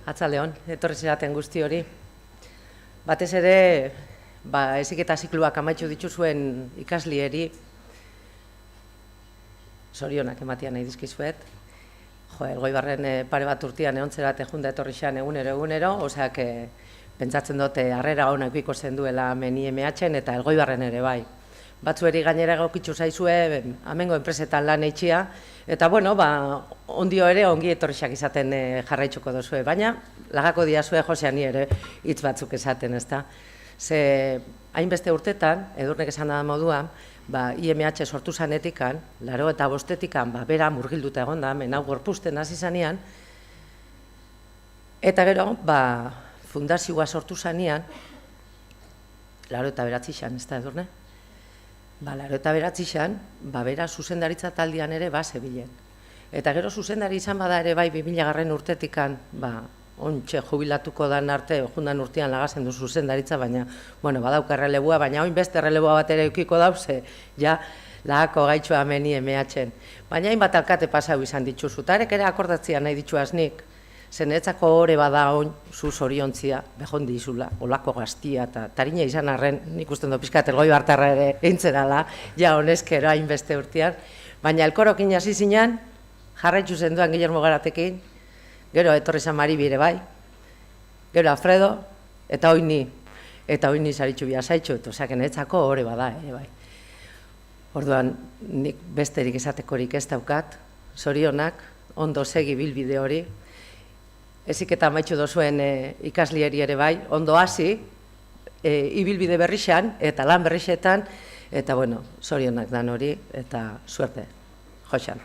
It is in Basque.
Atzaldeon, etorri zeraten guzti hori. Batez ere, heziketa zikluak amaitzu dituzuen ikaslieri zorionak ematia nahi dizkizuet. Elgoibarren pare bat urtean egon zerate junda etorri xean egunero, oseak pentsatzen dute harrera honak biko zenduela hemen IMH-en eta Elgoibarren ere bai. Batzueri gainera egokitzu zaizue, amengo enpresetan lan eitxia, eta bueno, ondio ere ongi etorriak izaten jarraitzuko dozue, baina lagako diazue Joseani ere hitz batzuk esaten, ezta. Ze hainbeste urtetan, Edurnek esan da moduan, IMH sortu zanetikan, 85-etikan, bera murgilduta egon da, hau gorpusten hasi zanean, eta gero, fundazioa sortu zanean, 89 ez da Edurne? 89an, bera zuzendaritza taldean ere zebilen. Eta gero zuzendari izan bada ere bai 2000 urtetikan, ontxe jubilatuko dan arte, jundan urtean lagazen du zuzendaritza, baina, badauka erreleboa, baina oin beste erreleboa bat ere eukiko dauze, ja, lagako gaitxoa meni emeatzen. Baina hainbat alkate pasau izan dituzu, eta ere akordatzia nahi dituaz nik, zenetzako hori bada oin zu zoriontzia, behon dizula, olako gaztia, eta tarina izan arren, nik usten do pizkat Elgoibartarra ere eintzerala, ja honezkero hainbeste urtean, baina elkorokin hasi zinean, jarraitzu zenduan Guillermo Garatekin, gero etorri zan Maribire bai, gero Alfredo, eta oini zaritxu biazaitxu, eta oseak enetzako hori bada, bai. Orduan, nik besterik esatekorik ez daukat, zorionak, ondo segi bilbide hori, heziketa amaitzu dozuen ikaslieri ere bai, ondo hasi, ibilbide berrixan, eta lan berrixetan, eta zorionak dan hori, eta suerte, Josean.